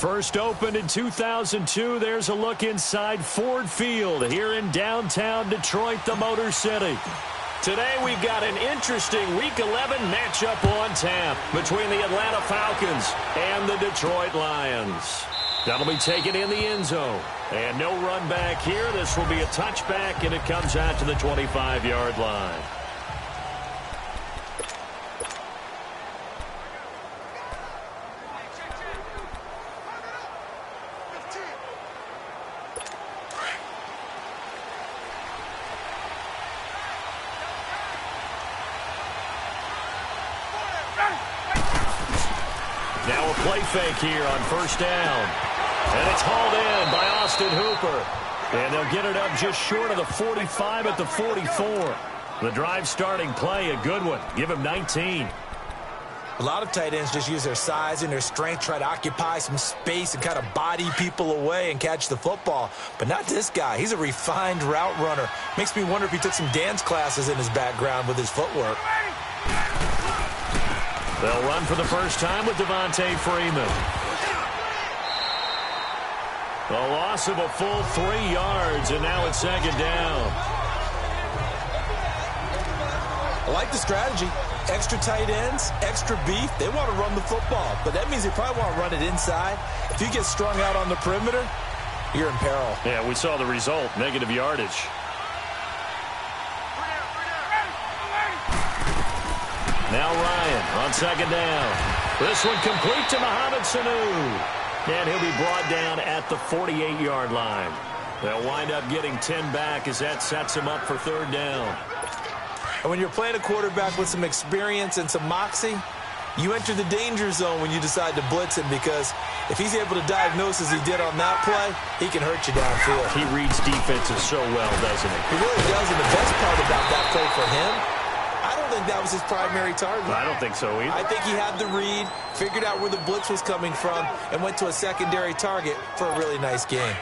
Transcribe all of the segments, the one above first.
First opened in 2002, there's a look inside Ford Field here in downtown Detroit, the Motor City. Today we've got an interesting Week 11 matchup on tap between the Atlanta Falcons and the Detroit Lions. That'll be taken in the end zone. And no run back here. This will be a touchback, and it comes out to the 25-yard line. Now a play fake here on first down. And it's hauled in by Austin Hooper. And they'll get it up just short of the 45 at the 44. The drive starting play, a good one. Give him 19. A lot of tight ends just use their size and their strength, try to occupy some space and kind of body people away and catch the football. But not this guy. He's a refined route runner. Makes me wonder if he took some dance classes in his background with his footwork. They'll run for the first time with Devontae Freeman. A loss of a full 3 yards, and now it's second down. I like the strategy. Extra tight ends, extra beef. They want to run the football, but that means they probably want to run it inside. If you get strung out on the perimeter, you're in peril. Yeah, we saw the result, negative yardage. Now Ryan on second down. This one complete to Mohamed Sanu. And he'll be brought down at the 48-yard line. They'll wind up getting 10 back as that sets him up for third down. And when you're playing a quarterback with some experience and some moxie, you enter the danger zone when you decide to blitz him, because if he's able to diagnose as he did on that play, he can hurt you downfield. He reads defenses so well, doesn't he? He really does, and the best part about that play for him, I don't think that was his primary target. I don't think so either. I think he had the read, figured out where the blitz was coming from, and went to a secondary target for a really nice game.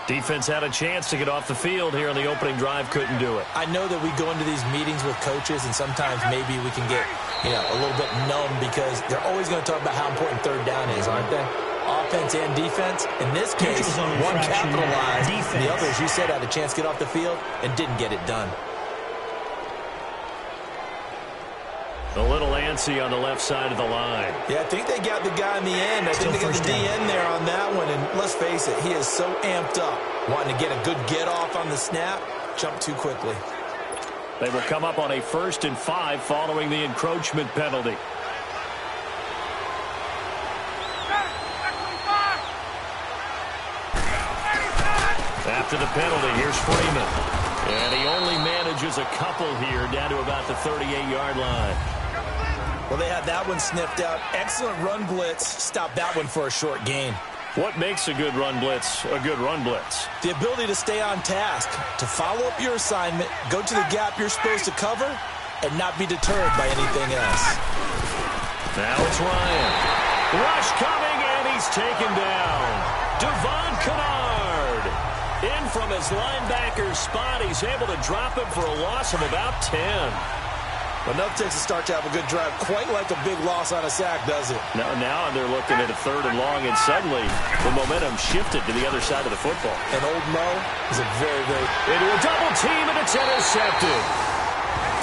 Defense had a chance to get off the field here on the opening drive, couldn't do it. I know that we go into these meetings with coaches, and sometimes maybe we can get, a little bit numb because they're always going to talk about how important third down is, aren't they? Offense and defense. In this case, one capitalized, the other, as you said, had a chance to get off the field and didn't get it done. A little antsy on the left side of the line. Yeah, I think they got the guy in the end. I think they got the DN there on that one. And let's face it, he is so amped up, wanting to get a good get-off on the snap, jump too quickly. They will come up on a 1st and 5 following the encroachment penalty. After the penalty, here's Freeman. And he only manages a couple here down to about the 38-yard line. Well, they had that one sniffed out. Excellent run blitz. Stopped that one for a short gain. What makes a good run blitz a good run blitz? The ability to stay on task, to follow up your assignment, go to the gap you're supposed to cover, and not be deterred by anything else. Now it's Ryan. Rush coming, and he's taken down. Devon Kennard. In from his linebacker's spot, he's able to drop him for a loss of about 10. Enough takes a start to have a good drive. Quite like a big loss on a sack, does it? Now they're looking at a 3rd and long, and suddenly the momentum shifted to the other side of the football. And old Mo is a very, very... Into a double team, and it's intercepted.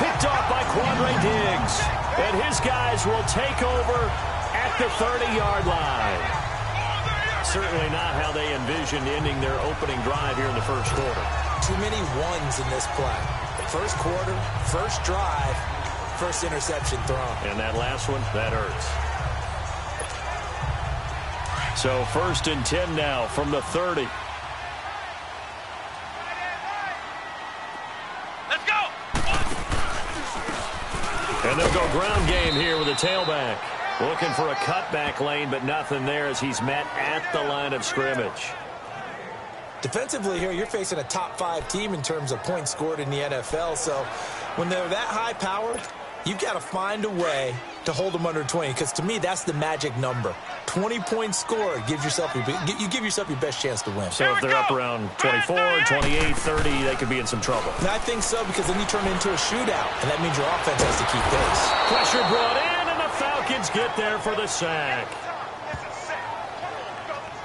Picked off by Quandre Diggs. And his guys will take over at the 30-yard line. Certainly not how they envisioned ending their opening drive here in the first quarter. Too many ones in this play. First quarter, first drive, first interception thrown. And that last one, that hurts. So 1st and 10 now from the 30. Let's go! And they'll go ground game here with a tailback. Looking for a cutback lane, but nothing there as he's met at the line of scrimmage. Defensively here, you're facing a top 5 team in terms of points scored in the NFL. So when they're that high-powered, you've got to find a way to hold them under 20, because to me, that's the magic number. 20 points scored gives yourself you give yourself your best chance to win. So if they're up around 24, 28, 30, they could be in some trouble. And I think so, because then you turn it into a shootout, and that means your offense has to keep pace. Pressure brought in, and the Falcons get there for the sack.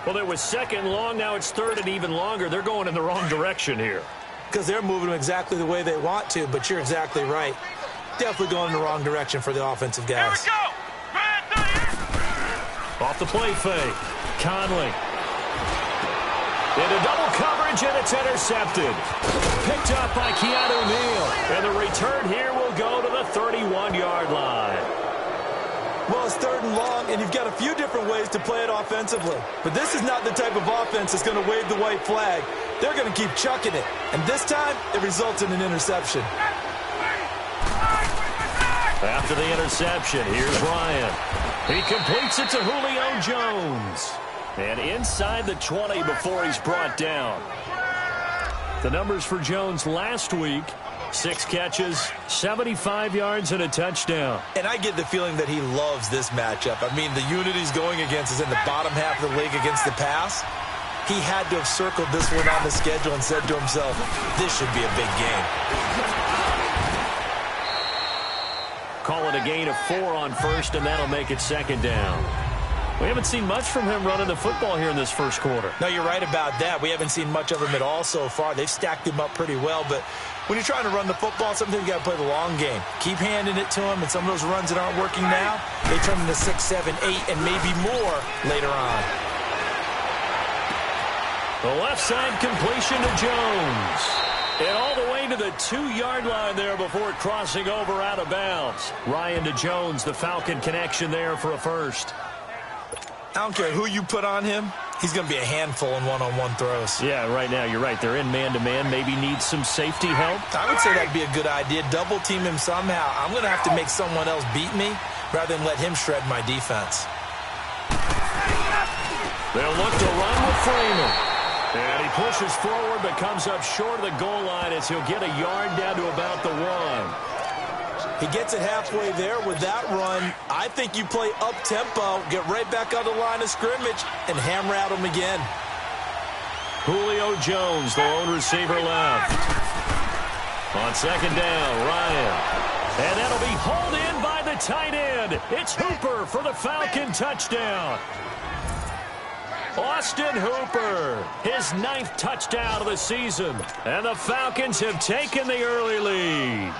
Well, there was second and long. Now it's third and even longer. They're going in the wrong direction here. Because they're moving them exactly the way they want to, but you're exactly right. Definitely going in the wrong direction for the offensive guys. Here we go. Off the play fake. Conley. Into double coverage, and it's intercepted. Picked up by Keanu Neal. And the return here will go to the 31-yard line. Well, it's third and long, and you've got a few different ways to play it offensively. But this is not the type of offense that's going to wave the white flag. They're going to keep chucking it. And this time, it results in an interception. After the interception, here's Ryan. He completes it to Julio Jones. And inside the 20 before he's brought down. The numbers for Jones last week: 6 catches, 75 yards, and a touchdown. And I get the feeling that he loves this matchup. I mean, the unit he's going against is in the bottom half of the league against the pass. He had to have circled this one on the schedule and said to himself, this should be a big game. Call it a gain of 4 on first, and that'll make it second down. We haven't seen much from him running the football here in this first quarter. No, you're right about that. We haven't seen much of him at all so far. They've stacked him up pretty well, but when you're trying to run the football, sometimes you got to play the long game. Keep handing it to him, and some of those runs that aren't working now, they turn into 6, 7, 8, and maybe more later on. The left side completion to Jones. And all the way to the 2-yard line there before crossing over out of bounds. Ryan to Jones, the Falcon connection there for a first. I don't care who you put on him. He's going to be a handful in one-on-one throws. Yeah, right now, you're right. They're in man-to-man. Maybe need some safety help. I would say that'd be a good idea. Double team him somehow. I'm going to have to make someone else beat me rather than let him shred my defense. They'll look to run with Freeman. And he pushes forward but comes up short of the goal line as he'll get a yard down to about the 1. He gets it halfway there with that run. I think you play up-tempo, get right back on the line of scrimmage, and hammer at him again. Julio Jones, the lone receiver left. On second down, Ryan. And that'll be hauled in by the tight end. It's Hooper for the Falcon touchdown. Austin Hooper, his 9th touchdown of the season. And the Falcons have taken the early lead.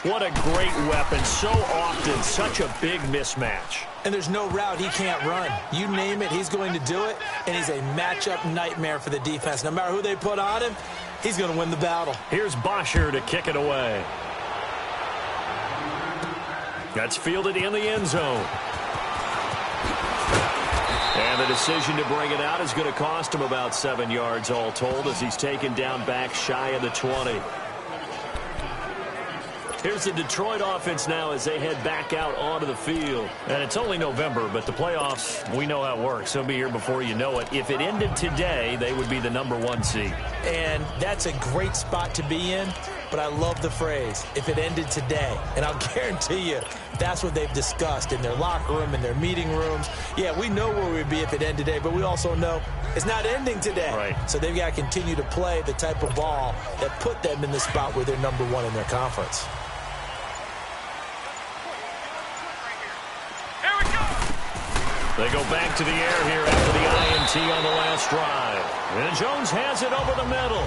What a great weapon. So often, such a big mismatch. And there's no route he can't run. You name it, he's going to do it. And he's a matchup nightmare for the defense. No matter who they put on him, he's going to win the battle. Here's Bosher to kick it away. That's fielded in the end zone. And the decision to bring it out is going to cost him about 7 yards all told as he's taken down back shy of the 20. Here's the Detroit offense now as they head back out onto the field. And it's only November, but the playoffs, we know how it works. They'll be here before you know it. If it ended today, they would be the #1 seed. And that's a great spot to be in, but I love the phrase, if it ended today. And I'll guarantee you, that's what they've discussed in their locker room, in their meeting rooms. Yeah, we know where we'd be if it ended today, but we also know it's not ending today. Right. So they've got to continue to play the type of ball that put them in the spot where they're #1 in their conference. They go back to the air here after the INT on the last drive. And Jones has it over the middle.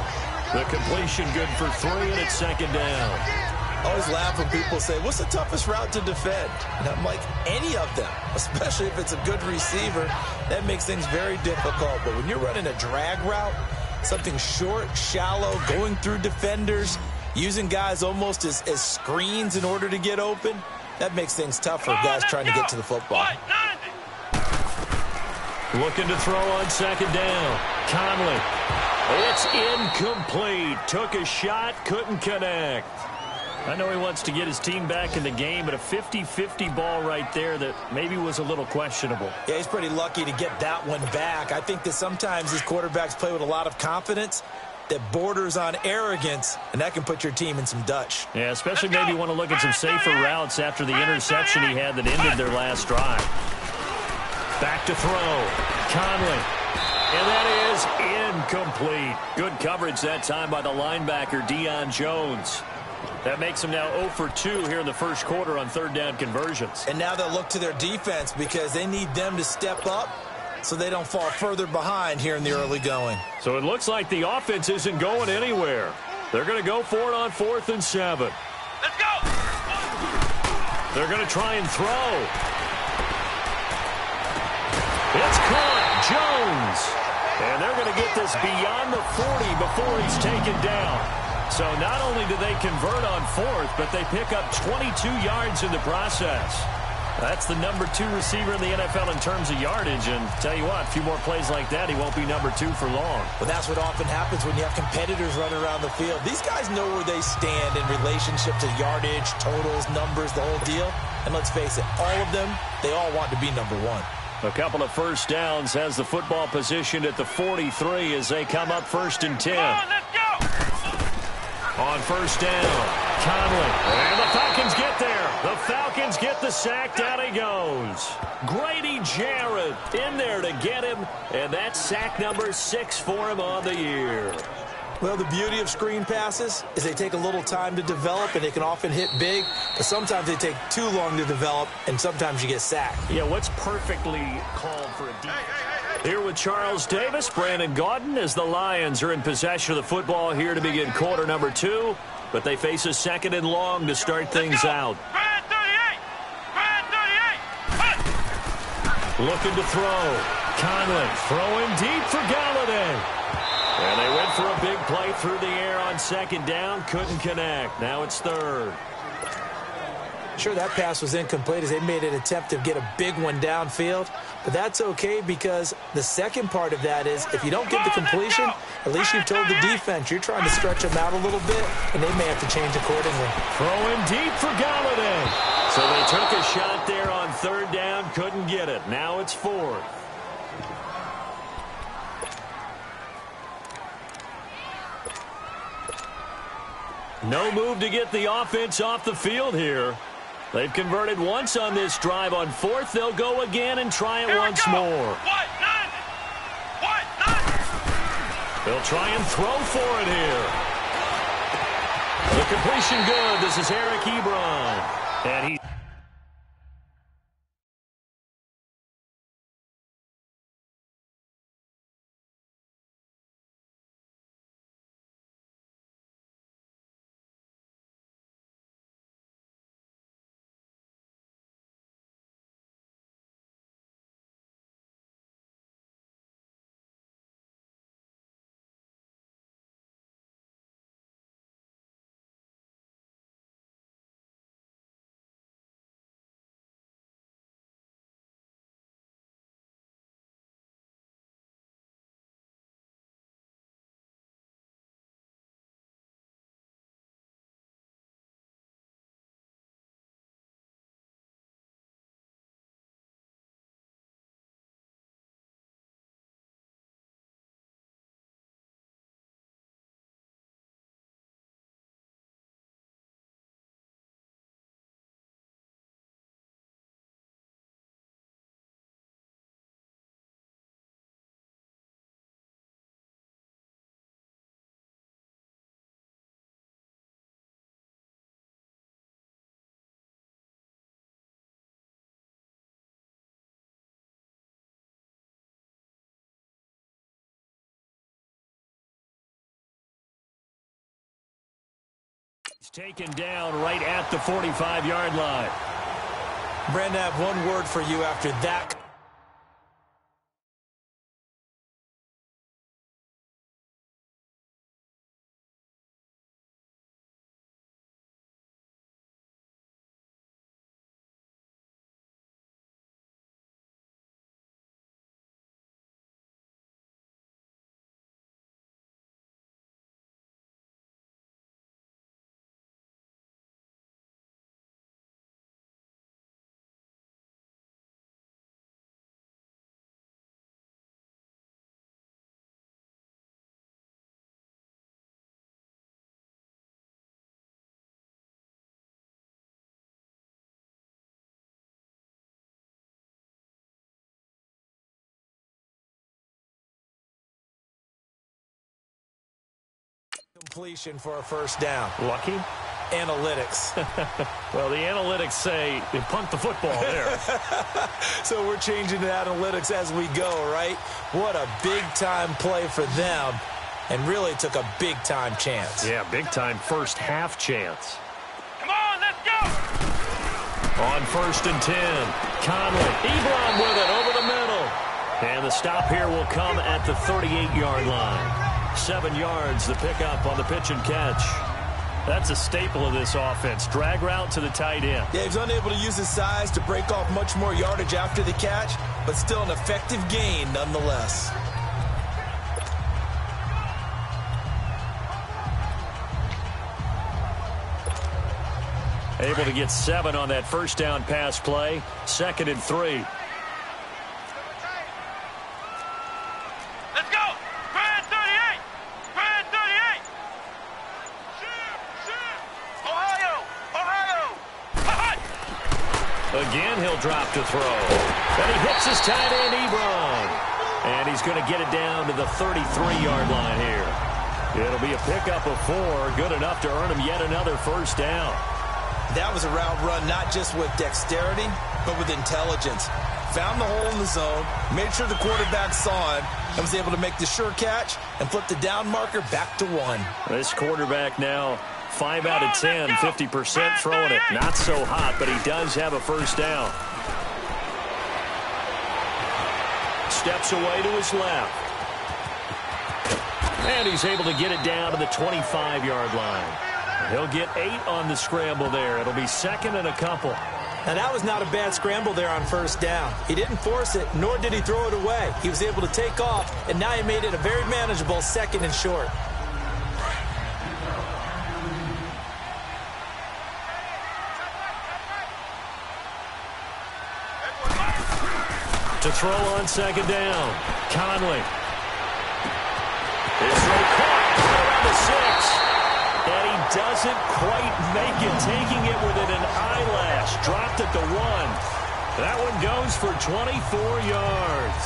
The completion good for 3, and it's second down. I always laugh when people say, what's the toughest route to defend? And I'm like, any of them, especially if it's a good receiver. That makes things very difficult. But when you're running a drag route, something short, shallow, going through defenders, using guys almost as screens in order to get open, that makes things tough for guys trying to get to the football. Looking to throw on second down. Conley. It's incomplete. Took a shot, couldn't connect. I know he wants to get his team back in the game, but a 50-50 ball right there that maybe was a little questionable. Yeah, he's pretty lucky to get that one back. I think that sometimes these quarterbacks play with a lot of confidence that borders on arrogance, and that can put your team in some Dutch. Yeah, especially maybe want to look at some safer routes after the interception he had that ended their last drive. Back to throw. Conley. And that is incomplete. Good coverage that time by the linebacker, Deion Jones. That makes them now 0 for 2 here in the first quarter on third down conversions. And now they'll look to their defense because they need them to step up. so they don't fall further behind here in the early going. So it looks like the offense isn't going anywhere. They're going to go for it on 4th and 7. Let's go! They're going to try and throw. It's caught. Jones. And they're going to get this beyond the 40 before he's taken down. So not only do they convert on 4th, but they pick up 22 yards in the process. That's the number 2 receiver in the NFL in terms of yardage. And tell you what, a few more plays like that, he won't be number 2 for long. Well, that's what often happens when you have competitors running around the field. These guys know where they stand in relationship to yardage, totals, numbers, the whole deal. And let's face it, all of them, they all want to be number 1. A couple of first downs, has the football positioned at the 43 as they come up 1st and 10. Come on, let's go! On 1st down, Conley. And the Falcons get there. The Falcons get the sack. Down he goes. Grady Jarrett in there to get him. And that's sack number 6 for him on the year. Well, the beauty of screen passes is they take a little time to develop, and they can often hit big, but sometimes they take too long to develop, and sometimes you get sacked. Yeah, what's perfectly called for a deep. Here with Charles Davis, Brandon Gaudin, as the Lions are in possession of the football here to begin quarter number 2, but they face a 2nd and long to start things out. Looking to throw. Conley throwing deep for Galladay. And they went for a big play through the air on 2nd down. Couldn't connect. Now it's 3rd. Sure, that pass was incomplete as they made an attempt to get a big one downfield. But that's okay because the second part of that is if you don't get the completion, at least you've told the defense you're trying to stretch them out a little bit, and they may have to change accordingly. Throwing deep for Galladay. So they took a shot there on 3rd down. Couldn't get it. Now it's 4th. No move to get the offense off the field here. They've converted once on this drive. On 4th, they'll go again and try it once more. They'll try and throw for it here. The completion good. This is Eric Ebron. And he... He's taken down right at the 45-yard line. Brandon, I have one word for you after that. Completion for a first down. Lucky. analytics. Well, the analytics say you punt the football there. So we're changing the analytics as we go, right? What a big-time play for them, and really took a big-time chance. Yeah, big-time first half chance. Come on, let's go! On 1st and 10, Conley. Ebron with it over the middle. And the stop here will come at the 38-yard line. 7 yards, the pickup on the pitch and catch. That's a staple of this offense. Drag route to the tight end. Yeah, he's unable to use his size to break off much more yardage after the catch, but still an effective gain nonetheless. Able to get 7 on that first down pass play. 2nd and 3. Let's go! Grand 38! Grand 38! Ohio! Ohio! Again, he'll drop to throw. And he hits his tight end, Ebron. And he's going to get it down to the 33-yard line here. It'll be a pickup of 4. Good enough to earn him yet another first down. That was a route run not just with dexterity, but with intelligence. Found the hole in the zone, made sure the quarterback saw him, and was able to make the sure catch and flip the down marker back to 1. This quarterback now 5 out of 10, 50% throwing it. Not so hot, but he does have a first down. Steps away to his left. And he's able to get it down to the 25-yard line. He'll get 8 on the scramble there. It'll be 2nd and a couple. Now, that was not a bad scramble there on first down. He didn't force it, nor did he throw it away. He was able to take off, and now he made it a very manageable 2nd and short. To throw on 2nd down. Conley. His throw caught around the 6. And he doesn't quite make it, taking it within an eyelash. Dropped at the 1. That one goes for 24 yards.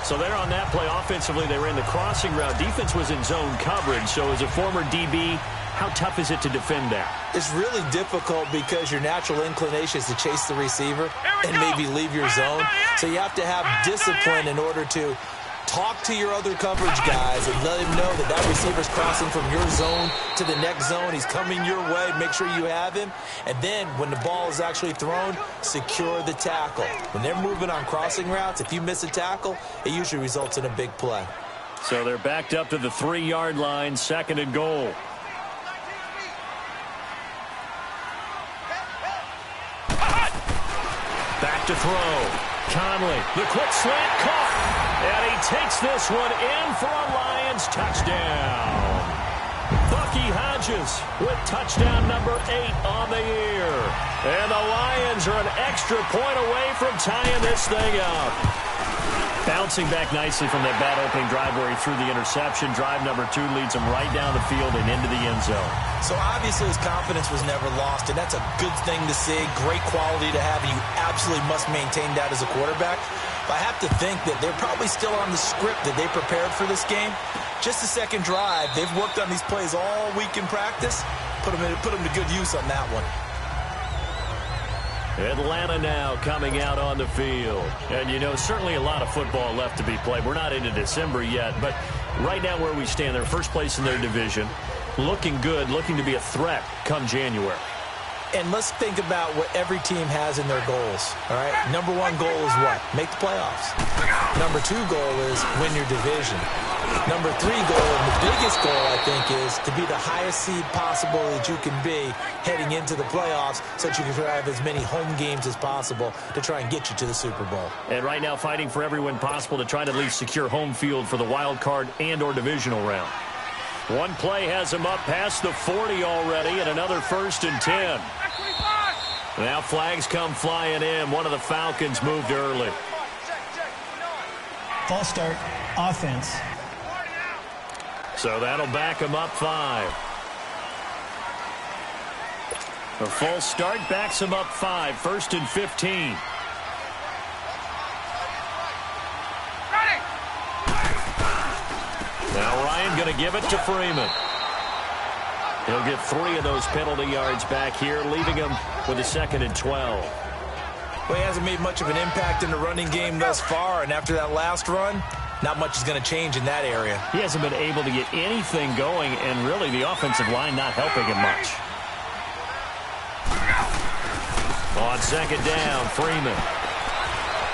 So there on that play, offensively, they ran the crossing route. Defense was in zone coverage. So as a former DB, how tough is it to defend that? It's really difficult because your natural inclination is to chase the receiver and maybe leave your zone. So you have to have discipline in order to talk to your other coverage guys and let him know that that receiver's crossing from your zone to the next zone. He's coming your way. Make sure you have him. And then when the ball is actually thrown, secure the tackle. When they're moving on crossing routes, if you miss a tackle, it usually results in a big play. So they're backed up to the 3-yard line, 2nd and goal. Back to throw. Conley, the quick slant caught. And he takes this one in for a Lions touchdown. Bucky Hodges with touchdown number 8 on the year. And the Lions are an extra point away from tying this thing up. Bouncing back nicely from that bad opening drive where he threw the interception. Drive number 2 leads him right down the field and into the end zone. So obviously his confidence was never lost, and that's a good thing to see. Great quality to have, and you absolutely must maintain that as a quarterback. But I have to think that they're probably still on the script that they prepared for this game. Just the second drive, they've worked on these plays all week in practice. Put them to good use on that one. Atlanta now coming out on the field. And, you know, certainly a lot of football left to be played. We're not into December yet, but right now where we stand, they're first place in their division. Looking good, looking to be a threat come January. And let's think about what every team has in their goals, all right? Number 1 goal is what? Make the playoffs. Number 2 goal is win your division. Number 3 goal, and the biggest goal, I think, is to be the highest seed possible that you can be heading into the playoffs so that you can have as many home games as possible to try and get you to the Super Bowl. And right now fighting for every win possible to try to at least secure home field for the wild card and or divisional round. One play has him up past the 40 already, and another 1st and 10. Now flags come flying in. One of the Falcons moved early. False start, offense. So that'll back him up 5. A false start backs him up 5. 1st and 15. Now Ryan going to give it to Freeman. He'll get 3 of those penalty yards back here, leaving him with a 2nd and 12. Well, he hasn't made much of an impact in the running game thus far, and after that last run, not much is going to change in that area. He hasn't been able to get anything going, and really the offensive line not helping him much. On 2nd down, Freeman.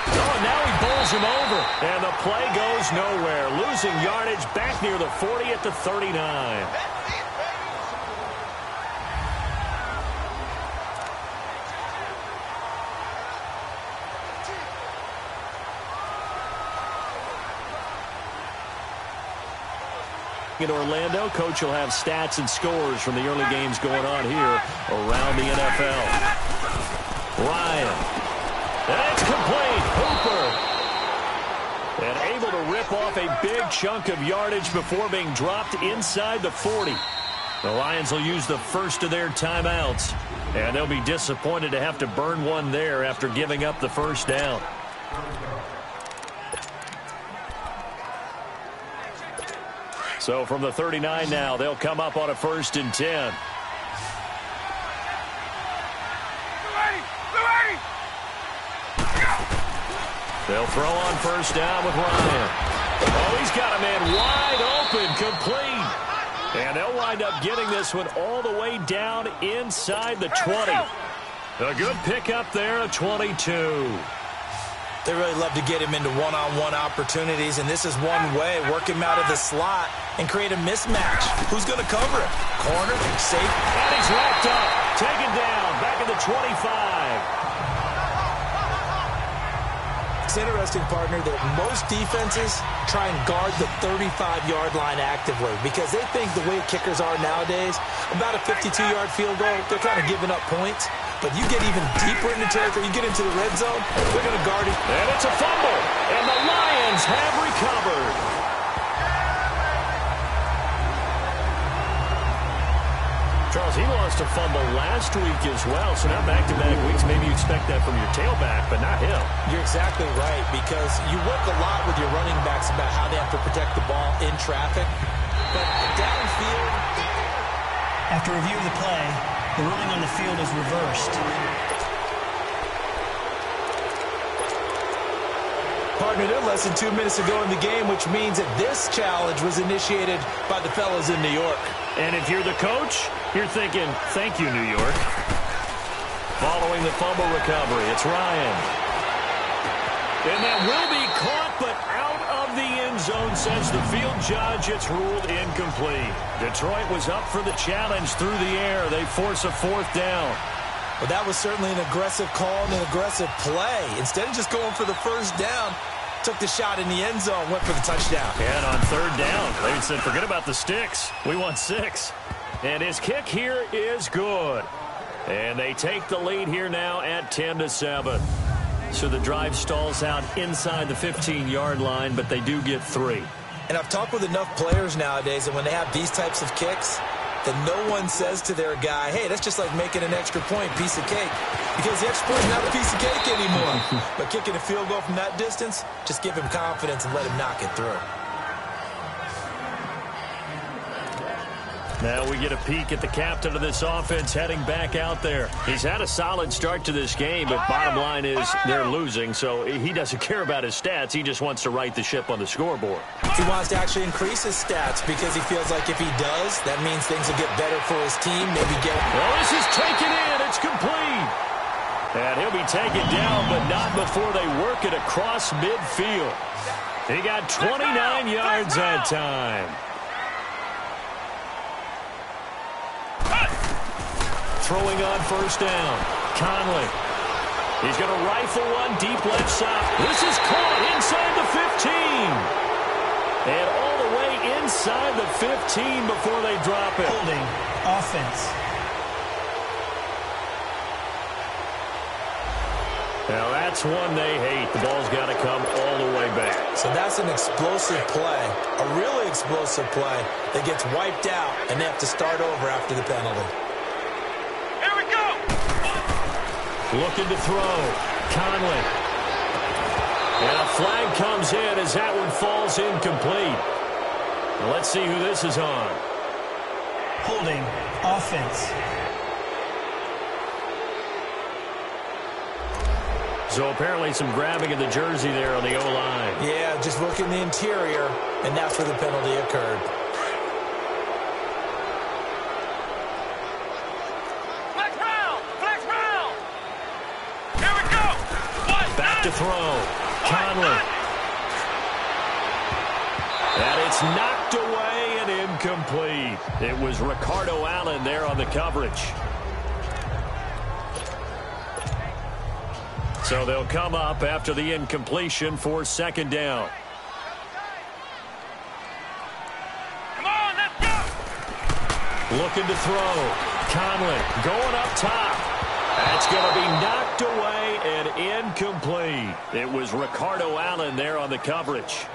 Oh, and now he bowls him over, and the play goes nowhere. Losing yardage back near the 40 at the 39. In Orlando, coach will have stats and scores from the early games going on here around the NFL. Ryan. And it's complete. Hooper. And able to rip off a big chunk of yardage before being dropped inside the 40. The Lions will use the first of their timeouts. And they'll be disappointed to have to burn one there after giving up the first down. So from the 39 now, they'll come up on a 1st and 10. They'll throw on 1st down with Ryan. Oh, he's got a man wide open, complete. And they'll wind up getting this one all the way down inside the 20. A good pickup there, a 22. They really love to get him into one-on-one opportunities, and this is one way. Work him out of the slot and create a mismatch. Who's going to cover him? Corner, safe. And he's wrapped up. Taken down, back at the 25. It's interesting, partner, that most defenses try and guard the 35-yard line actively because they think the way kickers are nowadays, about a 52-yard field goal, they're kind of giving up points. But you get even deeper into territory, you get into the red zone, they're going to guard it. And it's a fumble, and the Lions have recovered. Charles, he lost a fumble last week as well, so now back-to-back weeks, maybe you expect that from your tailback, but not him. You're exactly right, because you work a lot with your running backs about how they have to protect the ball in traffic. But downfield... After review of the play, the ruling on the field is reversed. Partner, they're less than 2 minutes to go in the game, which means that this challenge was initiated by the fellas in New York. And if you're the coach, you're thinking, thank you, New York. Following the fumble recovery, it's Ryan. And that will be caught, but out of the end zone, says the field judge. It's ruled incomplete. Detroit was up for the challenge through the air. They force a 4th down. Well, that was certainly an aggressive call and an aggressive play. Instead of just going for the first down, took the shot in the end zone, went for the touchdown. And on 3rd down, they said, forget about the sticks. We want 6. And his kick here is good. And they take the lead here now at 10-7. So the drive stalls out inside the 15-yard line, but they do get 3. And I've talked with enough players nowadays that when they have these types of kicks, that no one says to their guy, hey, that's just like making an extra point, piece of cake. Because the extra point is not a piece of cake anymore. But kicking a field goal from that distance, just give him confidence and let him knock it through. Now we get a peek at the captain of this offense heading back out there. He's had a solid start to this game, but bottom line is they're losing, so he doesn't care about his stats. He just wants to right the ship on the scoreboard. He wants to actually increase his stats because he feels like if he does, that means things will get better for his team. Maybe get... Well, this is taken in. It's complete. And he'll be taken down, but not before they work it across midfield. He got 29 yards that time. Throwing on 1st down. Conley. He's going to rifle one deep left side. This is caught inside the 15. And all the way inside the 15 before they drop it. Holding. Offense. Now that's one they hate. The ball's got to come all the way back. So that's an explosive play, a really explosive play that gets wiped out, and they have to start over after the penalty. Here we go! Looking to throw. Conley. And a flag comes in as that one falls incomplete. Now let's see who this is on. Holding, offense. So apparently some grabbing of the jersey there on the O-line. Yeah, just look in the interior, and that's where the penalty occurred. Flex round! Flex round! Here we go! Back to throw. Conley. And it's knocked away and incomplete. It was Ricardo Allen there on the coverage. So they'll come up after the incompletion for second down. Come on, let's go! Looking to throw. Conley going up top. That's going to be knocked away and incomplete. It was Ricardo Allen there on the coverage.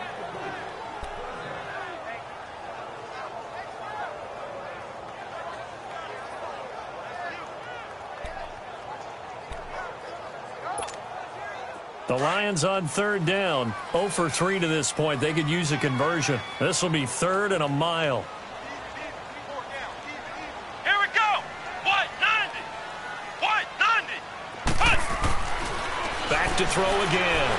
The Lions on third down, 0 for 3 to this point. They could use a conversion. This will be 3rd and a mile. Here we go! White 90! White 90! Push! Back to throw again.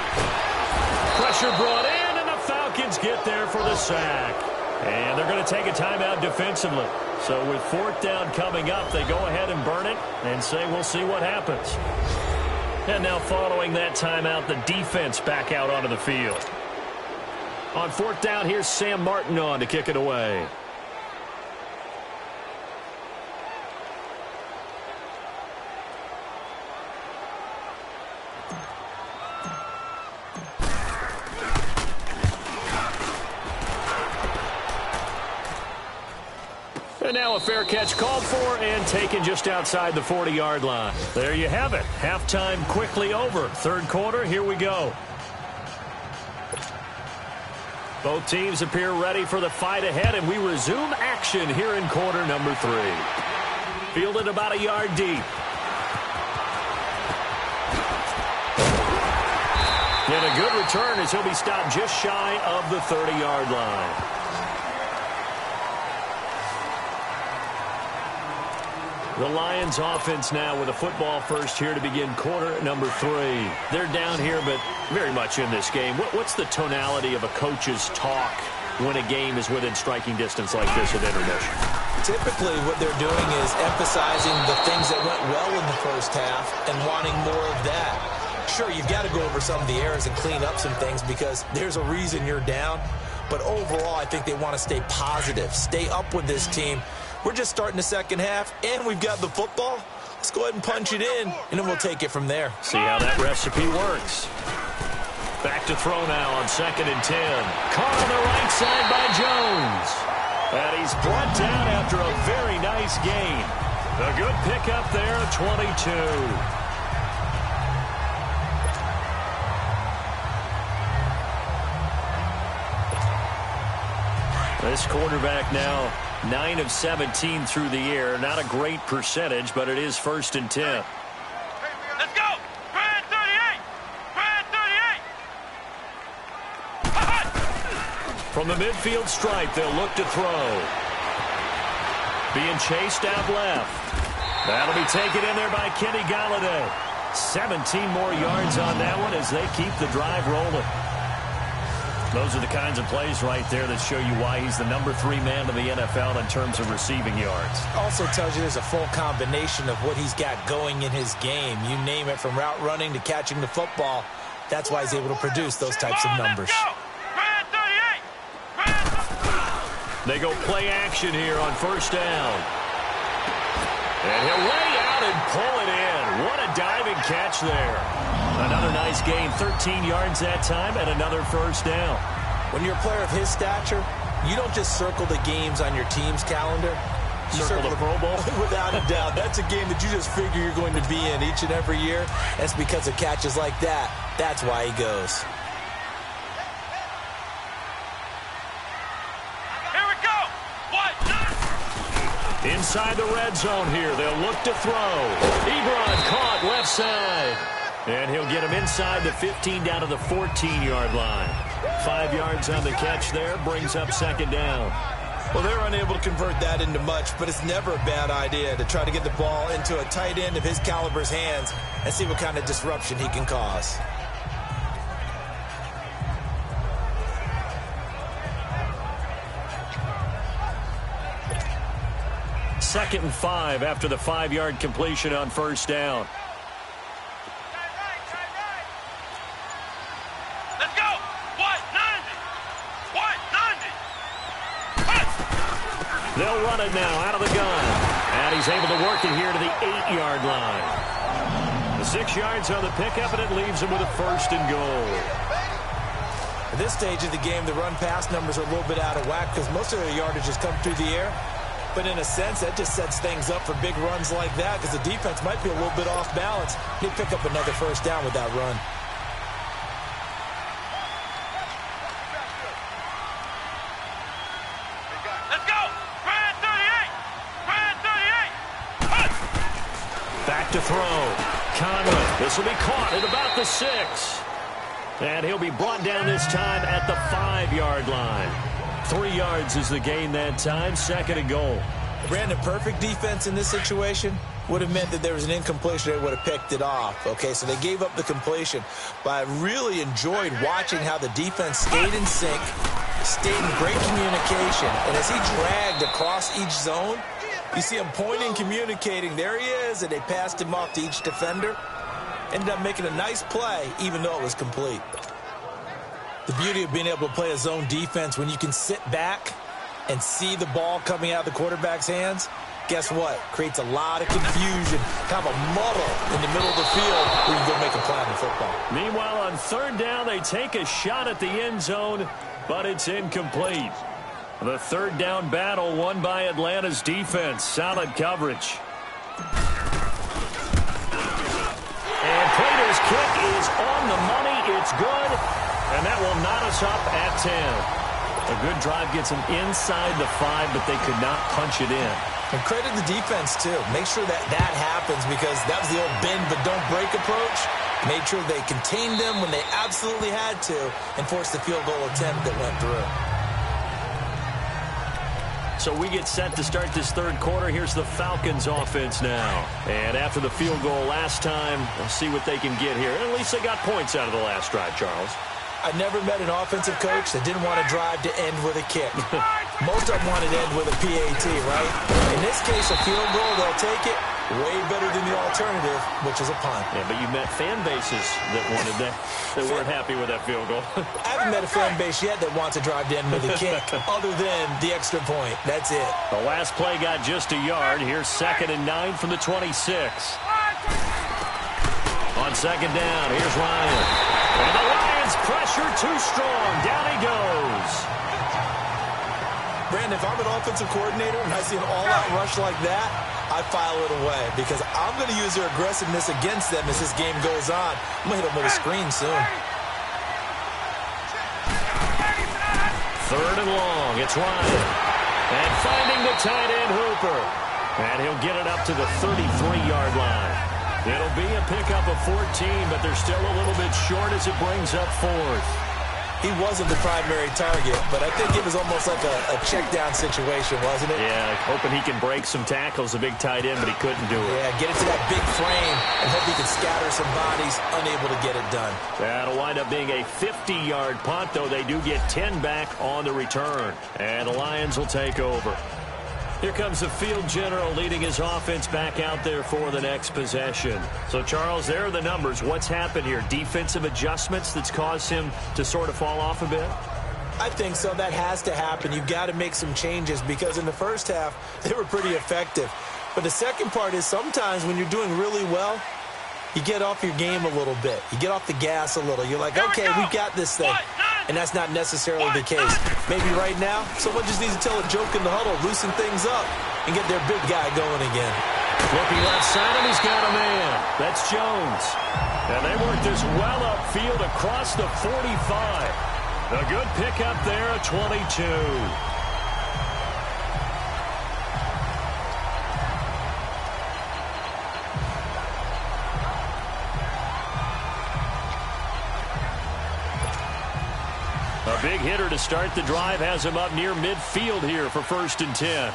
Pressure brought in, and the Falcons get there for the sack. And they're going to take a timeout defensively. So with 4th down coming up, they go ahead and burn it and say we'll see what happens. And now following that timeout, the defense back out onto the field. On 4th down, here's Sam Martin on to kick it away. And now a fair catch called for and taken just outside the 40-yard line. There you have it. Halftime quickly over. 3rd quarter, here we go. Both teams appear ready for the fight ahead, and we resume action here in quarter number 3. Fielded about a yard deep. And a good return as he'll be stopped just shy of the 30-yard line. The Lions offense now with a football first here to begin quarter number 3. They're down here, but very much in this game. What's the tonality of a coach's talk when a game is within striking distance like this at intermission? Typically, what they're doing is emphasizing the things that went well in the first half and wanting more of that. Sure, you've got to go over some of the errors and clean up some things because there's a reason you're down. But overall, I think they want to stay positive, stay up with this team. We're just starting the second half, and we've got the football. Let's go ahead and punch it in, and then we'll take it from there. See how that recipe works. Back to throw now on 2nd and 10. Caught on the right side by Jones. And he's brought down after a very nice gain. A good pickup there, 22. This quarterback now 9 of 17 through the air. Not a great percentage, but it is 1st and 10. Let's go! Grand 38! Grand 38! From the midfield stripe, they'll look to throw. Being chased out left. That'll be taken in there by Kenny Golladay. 17 more yards on that one as they keep the drive rolling. Those are the kinds of plays right there that show you why he's the number 3 man in the NFL in terms of receiving yards. Also tells you there's a full combination of what he's got going in his game. You name it, from route running to catching the football. That's why he's able to produce those types of numbers. Grand 38! They go play action here on 1st down. And he'll lay out and pull it in. What a diving catch there. Another nice gain, 13 yards that time, and another 1st down. When you're a player of his stature, you don't just circle the games on your team's calendar. You Circle the Pro Bowl? Without a doubt. That's a game that you just figure you're going to be in each and every year. That's because of catches like that. That's why he goes. Here we go! White 90! Inside the red zone here, they'll look to throw. Ebron caught left side. And he'll get him inside the 15 down to the 14-yard line. 5 yards on the catch there, brings up 2nd down. Well, they're unable to convert that into much, but it's never a bad idea to try to get the ball into a tight end of his caliber's hands and see what kind of disruption he can cause. Second and 5 after the 5-yard completion on first down. Let's go. 190. 190. They'll run it now out of the gun. And he's able to work it here to the 8-yard line. The 6 yards on the pickup, and it leaves him with a first and goal. At this stage of the game, the run-pass numbers are a little bit out of whack because most of their yardage has come through the air. But in a sense, that just sets things up for big runs like that because the defense might be a little bit off balance. They pick up another first down with that run. Let's go. Brand 38. Brand 38. Back to throw. Conley. This will be caught at about the 6. And he'll be brought down this time at the 5-yard line. 3 yards is the gain that time. Second and goal. Brandon, perfect defense in this situation would have meant that there was an incompletion. They would have picked it off. Okay, so they gave up the completion. But I really enjoyed watching how the defense stayed in sync, stayed in great communication. And as he dragged across each zone, you see him pointing, communicating. There he is, and they passed him off to each defender. Ended up making a nice play, even though it was complete. The beauty of being able to play a zone defense when you can sit back and see the ball coming out of the quarterback's hands, guess what? Creates a lot of confusion, kind of a muddle in the middle of the field where you go make a play in football. Meanwhile, on third down, they take a shot at the end zone, but it's incomplete. The third down battle won by Atlanta's defense. Solid coverage. And Prater's kick is on the money. It's good. And that will knot us up at 10. A good drive gets them inside the 5, but they could not punch it in. And credit the defense, too. Make sure that that happens because that was the old bend but don't break approach. Made sure they contained them when they absolutely had to and forced the field goal attempt that went through. So we get set to start this third quarter. Here's the Falcons offense now. And after the field goal last time, we'll see what they can get here. At least they got points out of the last drive, Charles. I never met an offensive coach that didn't want to drive to end with a kick. Most of them wanted to end with a PAT, right? In this case, a field goal, they'll take it. Way better than the alternative, which is a punt. Yeah, but you met fan bases that wanted that, that weren't happy with that field goal. I haven't met a fan base yet that wants to drive to end with a kick other than the extra point. That's it. The last play got just a yard. Here's 2nd and 9 from the 26. On second down, here's Ryan. And the Lions pressure too strong. Down he goes. Brandon, if I'm an offensive coordinator and I see an all-out rush like that, I file it away because I'm going to use their aggressiveness against them as this game goes on. I'm going to hit them with a screen soon. 3rd and long. It's Ryan. And finding the tight end Hooper. And he'll get it up to the 33-yard line. It'll be a pickup of 14, but they're still a little bit short as it brings up 4th. He wasn't the primary target, but I think it was almost like a check-down situation, wasn't it? Yeah, hoping he can break some tackles, a big tight end, but he couldn't do it. Yeah, get it to that big frame and hope he can scatter some bodies, unable to get it done. That'll wind up being a 50-yard punt, though they do get 10 back on the return. And the Lions will take over. Here comes the field general leading his offense back out there for the next possession. So, Charles, there are the numbers. What's happened here? Defensive adjustments that's caused him to sort of fall off a bit? I think so. That has to happen. You've got to make some changes because in the first half, they were pretty effective. But the second part is sometimes when you're doing really well, you get off your game a little bit. You get off the gas a little. You're like, okay, we got this thing. And that's not necessarily the case. Maybe right now, someone just needs to tell a joke in the huddle, loosen things up, and get their big guy going again. Looking left side, and he's got a man. That's Jones. And they work this well upfield across the 45. A good pickup there at 22. A big hitter to start the drive has him up near midfield here for 1st and 10.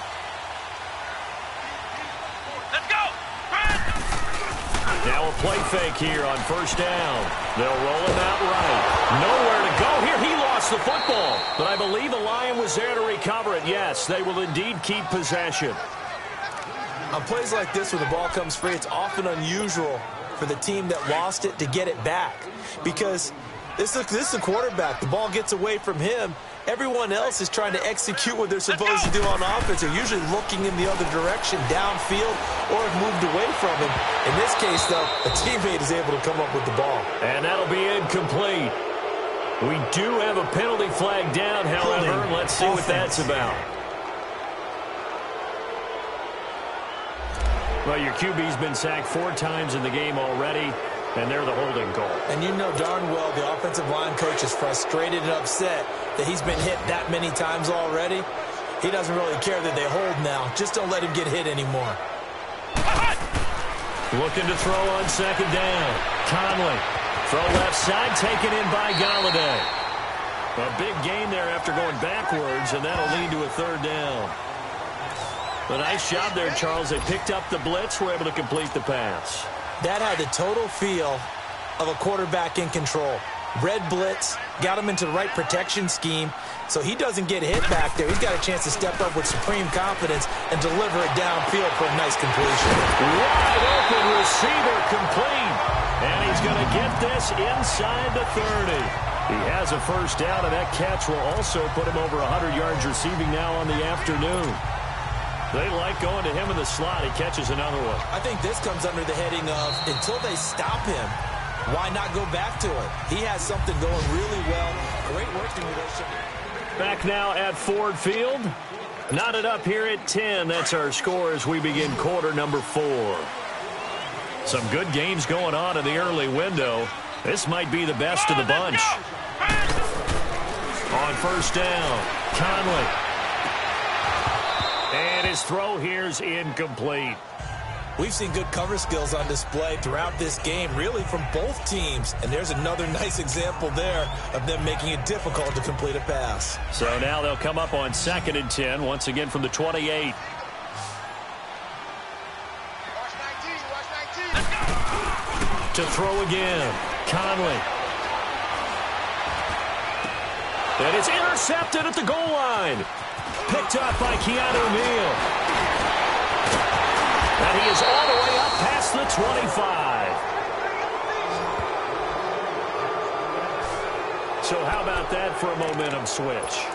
Let's go. Now a play fake here on 1st down. They'll roll him out right. Nowhere to go here. He lost the football. But I believe the Lion was there to recover it. Yes, they will indeed keep possession. On plays like this where the ball comes free, it's often unusual for the team that lost it to get it back. Because this is a quarterback. The ball gets away from him. Everyone else is trying to execute what they're supposed to do on offense. They're usually looking in the other direction, downfield, or have moved away from him. In this case, though, a teammate is able to come up with the ball. And that'll be incomplete. We do have a penalty flag down, however. Let's see what that's about. Well, your QB's been sacked 4 times in the game already, and they're the holding call. And you know darn well the offensive line coach is frustrated and upset that he's been hit that many times already. He doesn't really care that they hold now. Just don't let him get hit anymore. Looking to throw on 2nd down. Conley. Throw left side, taken in by Galladay. A big gain there after going backwards, and that'll lead to a 3rd down. A nice job there, Charles. They picked up the blitz, were able to complete the pass. That had the total feel of a quarterback in control. Red blitz, got him into the right protection scheme, so he doesn't get hit back there. He's got a chance to step up with supreme confidence and deliver it downfield for a nice completion. Wide open receiver complete. And he's going to get this inside the 30. He has a 1st down, and that catch will also put him over 100 yards receiving now on the afternoon. They like going to him in the slot. He catches another one. I think this comes under the heading of until they stop him, why not go back to it? He has something going really well. Great working relationship. Back now at Ford Field. Knotted up here at 10. That's our score as we begin quarter number 4. Some good games going on in the early window. This might be the best of the bunch. On 1st down, Conley. And his throw here's incomplete. We've seen good cover skills on display throughout this game, really from both teams. And there's another nice example there of them making it difficult to complete a pass. So now they'll come up on 2nd and 10, once again from the 28. To throw again, Conley. And it's intercepted at the goal line. Picked up by Keanu Neal. And he is all the way up past the 25. So how about that for a momentum switch?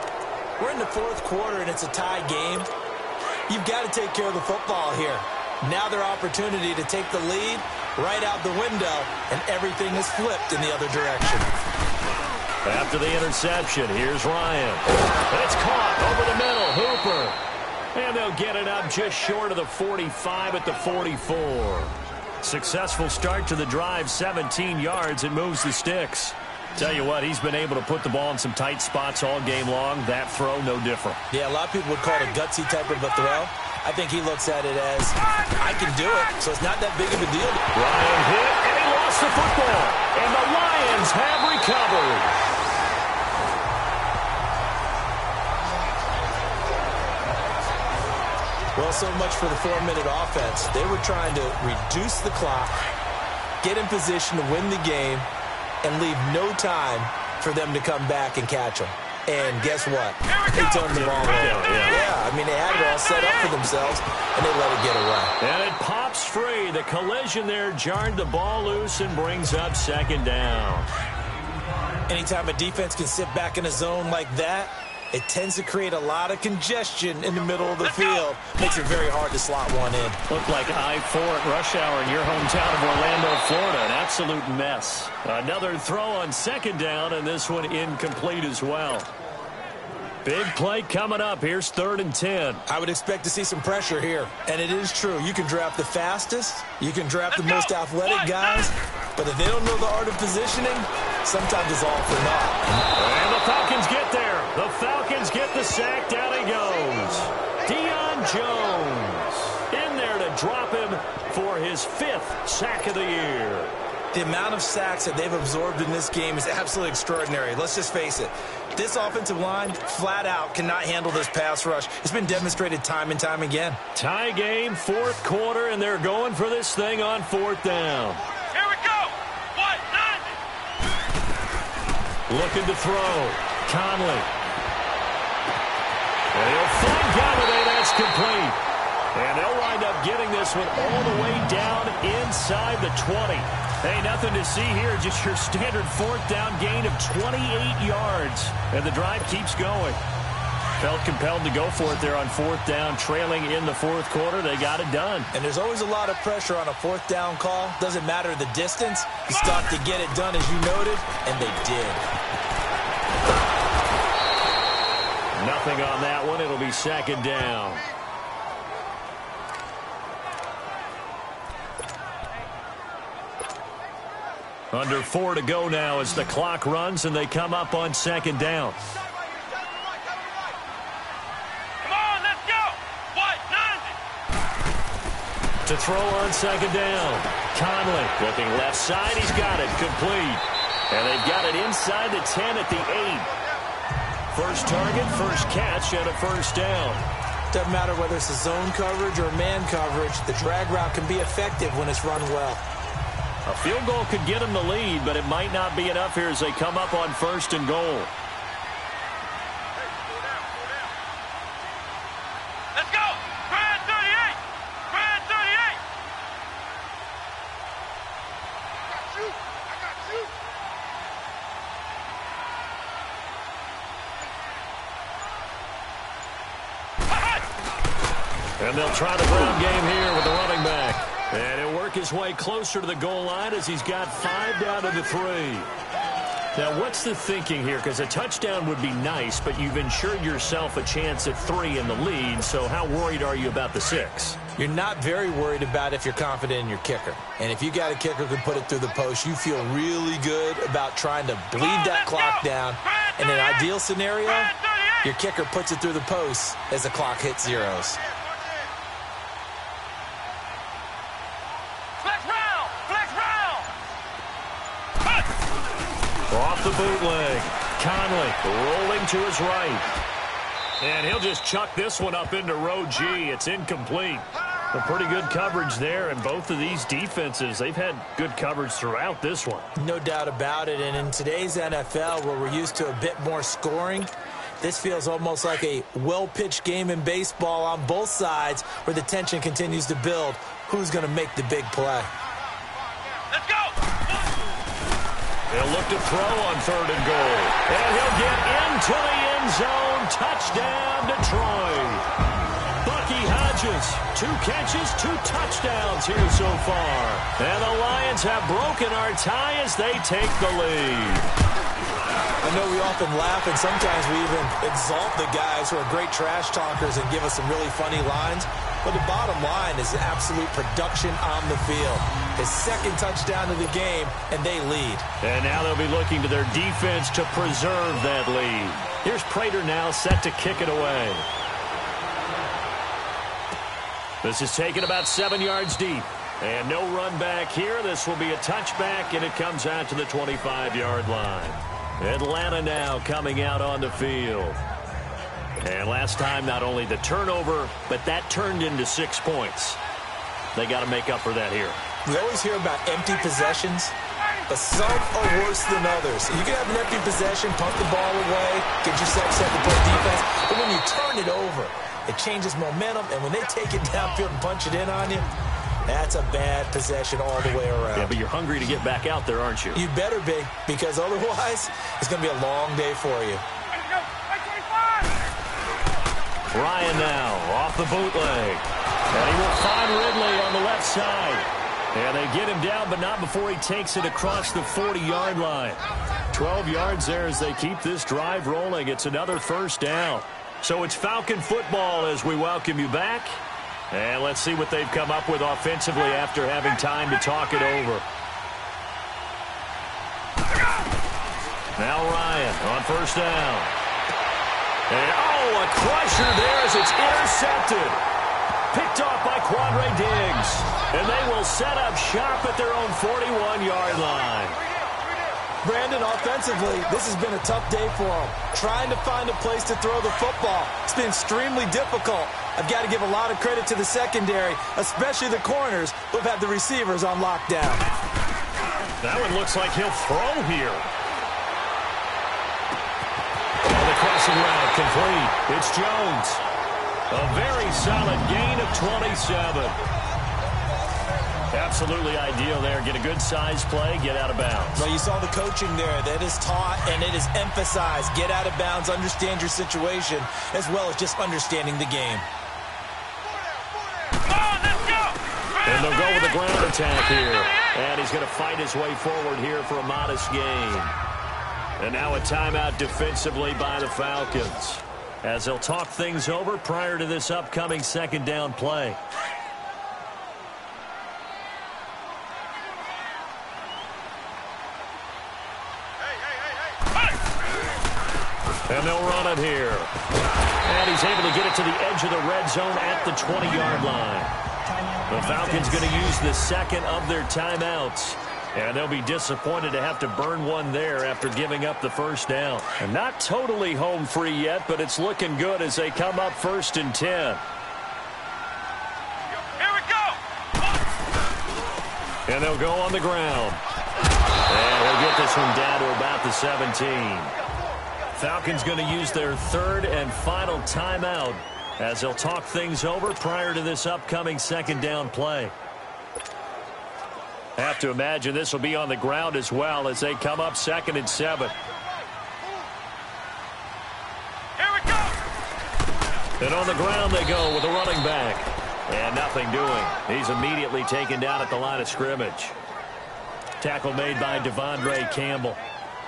We're in the 4th quarter, and it's a tie game. You've got to take care of the football here. Now their opportunity to take the lead right out the window, and everything is flipped in the other direction. After the interception, here's Ryan. It's caught over the middle. Hooper. And they'll get it up just short of the 45 at the 44. Successful start to the drive, 17 yards. It moves the sticks. Tell you what, he's been able to put the ball in some tight spots all game long. That throw, no different. Yeah, a lot of people would call it a gutsy type of a throw. I think he looks at it as, I can do it, so it's not that big of a deal. Ryan hit, and he lost the football. And the Lions have recovered. Well, so much for the 4-minute offense. They were trying to reduce the clock, get in position to win the game, and leave no time for them to come back and catch them. And guess what? They turned the ball over. Yeah, I mean, they had it all set up for themselves, and they let it get away. And it pops free. The collision there jarred the ball loose and brings up 2nd down. Anytime a defense can sit back in a zone like that, it tends to create a lot of congestion in the middle of the field. Makes it very hard to slot one in. Looked like I-4 at rush hour in your hometown of Orlando, Florida. An absolute mess. Another throw on 2nd down, and this one incomplete as well. Big play coming up. Here's 3rd and 10. I would expect to see some pressure here. And it is true. You can draft the fastest. You can draft the most athletic guys. But if they don't know the art of positioning, sometimes it's all for naught. And the Falcons get there. The Falcons get the sack. Down he goes. Deion Jones in there to drop him for his 5th sack of the year. The amount of sacks that they've absorbed in this game is absolutely extraordinary. Let's just face it. This offensive line, flat out, cannot handle this pass rush. It's been demonstrated time and time again. Tie game, fourth quarter, and they're going for this thing on fourth down. Here we go. 190. Looking to throw. Conley. And he'll find Galladay. That's complete. And they'll wind up getting this one all the way down inside the 20. Hey, nothing to see here, just your standard fourth down gain of 28 yards. And the drive keeps going. Felt compelled to go for it there on fourth down, trailing in the fourth quarter. They got it done. And there's always a lot of pressure on a fourth down call. Doesn't matter the distance. You stop to get it done, as you noted, and they did. Nothing on that one. It'll be second down. Under 4 to go now as the clock runs and they come up on second down. Come on, let's go. 190. To throw on second down. Conley looking left side. He's got it complete. And they've got it inside the 10 at the 8. First target, first catch, and a first down. Doesn't matter whether it's a zone coverage or man coverage. The drag route can be effective when it's run well. A field goal could get them the lead, but it might not be enough here as they come up on first and goal. Let's go. Brad 38. Brad 38. I got you. And they'll try the ground game here with the running back. And he'll work his way closer to the goal line as he's got 5 down to the 3. Now, what's the thinking here? Because a touchdown would be nice, but you've ensured yourself a chance at 3 in the lead, so how worried are you about the 6? You're not very worried about if you're confident in your kicker. And if you got a kicker who can put it through the post, you feel really good about trying to bleed that clock down. In an ideal scenario, your kicker puts it through the post as the clock hits zeros. Off the bootleg. Conley rolling to his right. And he'll just chuck this one up into row G. It's incomplete. A pretty good coverage there, and both of these defenses, they've had good coverage throughout this one. No doubt about it, and in today's NFL, where we're used to a bit more scoring, this feels almost like a well-pitched game in baseball on both sides where the tension continues to build. Who's going to make the big play? Let's go. They'll look to throw on third and goal. And he'll get into the end zone. Touchdown, Detroit. Bucky Hodges, 2 catches, 2 touchdowns here so far. And the Lions have broken our tie as they take the lead. I know we often laugh, and sometimes we even exalt the guys who are great trash talkers and give us some really funny lines. But the bottom line is absolute production on the field. His second touchdown of the game, and they lead. And now they'll be looking to their defense to preserve that lead. Here's Prater now set to kick it away. This is taken about 7 yards deep. And no run back here. This will be a touchback, and it comes out to the 25-yard line. Atlanta now coming out on the field. And last time, not only the turnover, but that turned into 6 points. They got to make up for that here. We always hear about empty possessions, but some are worse than others. You can have an empty possession, punt the ball away, get yourself set to play defense, but when you turn it over, it changes momentum, and when they take it downfield and punch it in on you, that's a bad possession all the way around. Yeah, but you're hungry to get back out there, aren't you? You better be, because otherwise, it's going to be a long day for you. Ryan now off the bootleg. And he will find Ridley on the left side. And they get him down, but not before he takes it across the 40-yard line. 12 yards there as they keep this drive rolling. It's another first down. So it's Falcon football as we welcome you back. And let's see what they've come up with offensively after having time to talk it over. Now Ryan on first down. And, a crusher there as it's intercepted. Picked off by Quandre Diggs. And they will set up shop at their own 41-yard line. Brandon, offensively, this has been a tough day for him. Trying to find a place to throw the football. It's been extremely difficult. I've got to give a lot of credit to the secondary, especially the corners who have had the receivers on lockdown. That one looks like he'll throw here. And the crossing route complete. It's Jones. A very solid gain of 27. Absolutely ideal there. Get a good size play, get out of bounds. Well, you saw the coaching there. That is taught and it is emphasized. Get out of bounds, understand your situation, as well as just understanding the game. And they'll go with a ground attack here. And he's going to fight his way forward here for a modest gain. And now a timeout defensively by the Falcons, as they'll talk things over prior to this upcoming second down play. And they'll run it here. And he's able to get it to the edge of the red zone at the 20-yard line. The Falcons going to use the second of their timeouts. And they'll be disappointed to have to burn one there after giving up the first down. And not totally home free yet, but it's looking good as they come up 1st and 10. Here we go. And they'll go on the ground. And we'll get this one down to about the 17. Falcons going to use their third and final timeout as they'll talk things over prior to this upcoming second down play. Have to imagine this will be on the ground as well as they come up 2nd and 7. Here we go. And on the ground they go with a running back. And nothing doing. He's immediately taken down at the line of scrimmage. Tackle made by Devondre Campbell.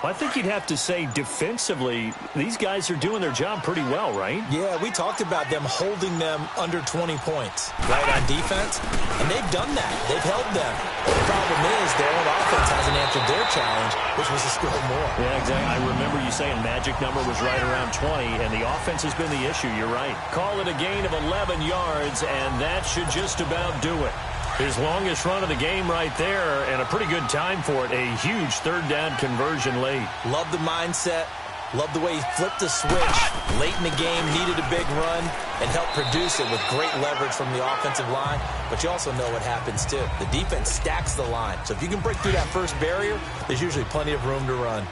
I think you'd have to say defensively, these guys are doing their job pretty well, right? Yeah, we talked about them holding them under 20 points, right, on defense. And they've done that. They've held them. The problem is their own offense hasn't answered their challenge, which was to score more. Yeah, exactly. I remember you saying magic number was right around 20, and the offense has been the issue. You're right. Call it a gain of 11 yards, and that should just about do it. His longest run of the game right there, and a pretty good time for it. A huge third down conversion late. Love the mindset. Love the way he flipped the switch. Late in the game, needed a big run, and helped produce it with great leverage from the offensive line. But you also know what happens, too. The defense stacks the line. So if you can break through that first barrier, there's usually plenty of room to run.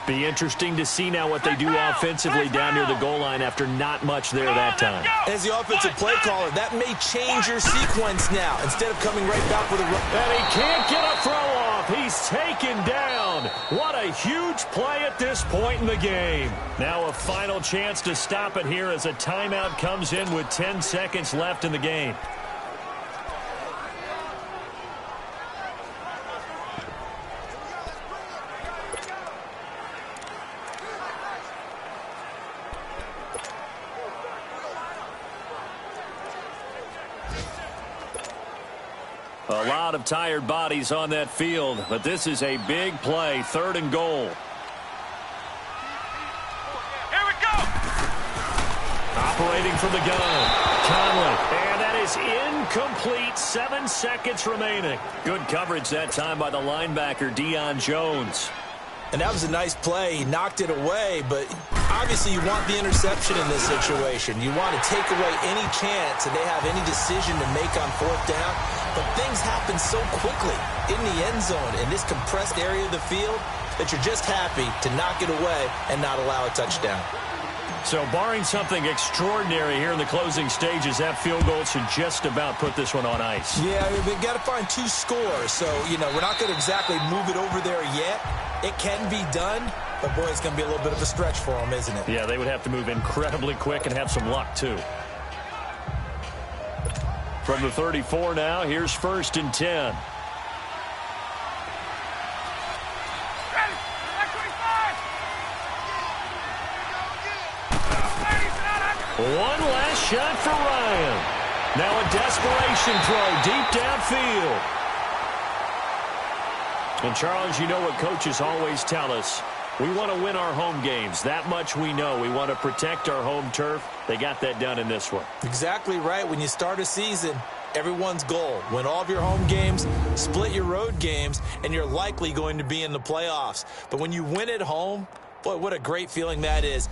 Be interesting to see now what they do offensively down near the goal line after not much there that time. As the offensive play caller, that may change your sequence now. Instead of coming right back with a run. And he can't get a throw off. He's taken down. What a huge play at this point in the game. Now a final chance to stop it here as a timeout comes in with 10 seconds left in the game. A lot of tired bodies on that field, but this is a big play, 3rd and goal. Here we go. Operating from the gun, Conley, and that is incomplete. 7 seconds remaining. Good coverage that time by the linebacker, Deion Jones. And that was a nice play. He knocked it away, but obviously you want the interception in this situation. You want to take away any chance that they have any decision to make on 4th down. But things happen so quickly in the end zone in this compressed area of the field that you're just happy to knock it away and not allow a touchdown. So barring something extraordinary here in the closing stages, that field goal should just about put this one on ice. Yeah, we've got to find 2 scores. So, you know, we're not going to exactly move it over there yet. It can be done, but, boy, it's going to be a little bit of a stretch for them, isn't it? Yeah, they would have to move incredibly quick and have some luck, too. From the 34 now, here's 1st and 10. One last shot for Ryan. Now a desperation throw deep downfield. And, Charles, you know what coaches always tell us. We want to win our home games. That much we know. We want to protect our home turf. They got that done in this one. Exactly right. When you start a season, everyone's goal. Win all of your home games, split your road games, and you're likely going to be in the playoffs. But when you win at home, boy, what a great feeling that is.